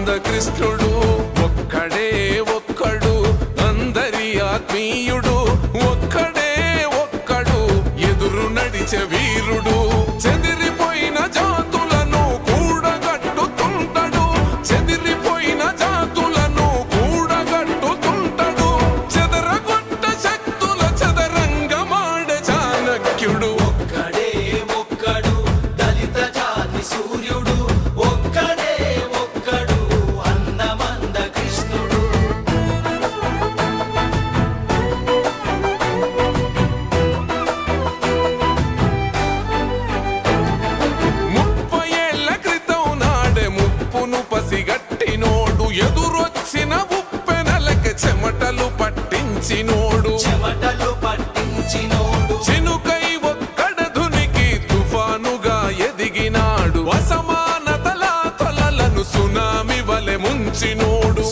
మంద కృష్ణుడు ఒక్కడే ఒక్కడు అందరి ఆత్మీయుడు ఒక్కడే ఒక్కడు ఎదురు నడిచే వీరుడు చెదిరిపోయిన జాతులను కూడగట్టుతుంటాడు చెదిరిపోయిన జాతులను కూడగట్టుతుంటాడు చెదరగొట్ట శక్తుల చదరంగమాడే చాణక్యుడు ఒక్కడే ఒక్కడు దళిత జాతి సూర్యుడు ఒక్కడే ఒక్కడు అన్నమంద కృష్ణుడు పసిగట్టినోడు ఎదురొచ్చిన ఉప్పెనలకి చెమటలు పట్టించినోడు చినుకై ఒక్కడ ధునికి తుఫానుగా ఎదిగినాడు అసమానతల తొలలను సునామి వలె ముంచినోడు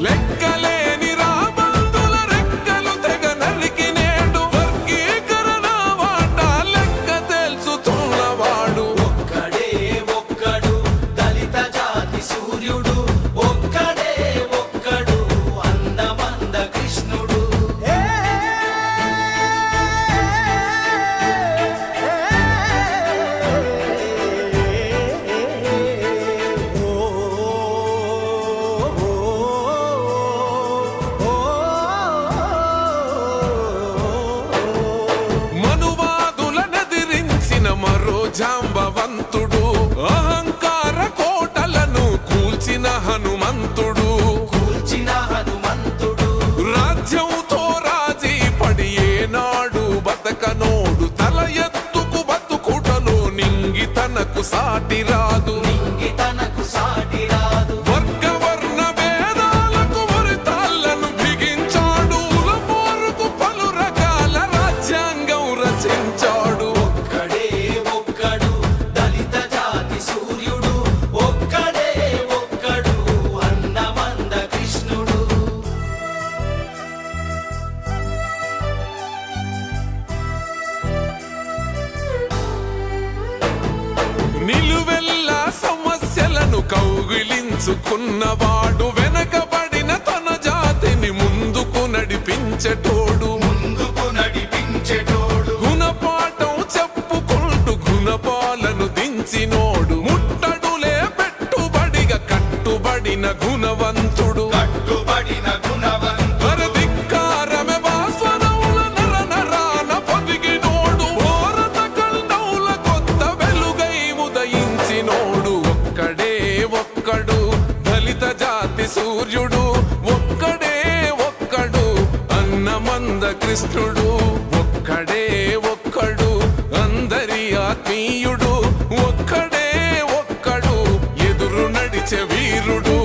లెక్కలేని రాబందుల రెక్కలు తెగ నరికినేడు వర్గీకరణ వాట లెక్క తెలుసుతున్నవాడు సూర్యుడు ఒక్కడే ఒక్కడు అన్నమంద కృష్ణుడు మనువాదులనెదిరించిన మరో జాంబవంతుడు అహంకార కోటలను కూల్చిన హనుమంతుడు రాజ్యంతో రాజీ పడి ఏనాడు బతకనోడు తల ఎత్తుకు బతుకుటలో నింగి తనకు సాటి రాదు వర్గవర్ణ భేదాలకు ఉరితాళ్లను బిగించాడు కులపోరుకు పలు రకాల రాజ్యాంగం రచించాడు ఒక్కడే ఒక్కడు దళిత జాతి సూర్యుడు ఒక్కడే ఒక్కడు అన్నమంద కృష్ణుడు నిలువెల్లా సమస్యలను కౌగిలించుకున్నవాడు వెనకబడిన తన జాతిని ముందుకు నడిపించేటోడు గుణపాఠం చెప్పుకుంటూ గుణపాలను దించినోడు ముట్టడులే పెట్టుబడిగా కట్టుబడిన గుణవంతుడు ధిక్కారమే వాస్వనముల నర నరాన పొదిగినోడు భారత ఖండముల కొత్త వెలుగై ఉదయించినోడు ఒక్కడే ఒక్కడు దళిత జాతి సూర్యుడు ఒక్కడే ఒక్కడు అన్నమంద కృష్ణుడు ఒక్కడే ఒక్కడు అందరి ఆత్మీయుడు ఒక్కడే ఒక్కడు ఎదురు నడిచే వీరుడు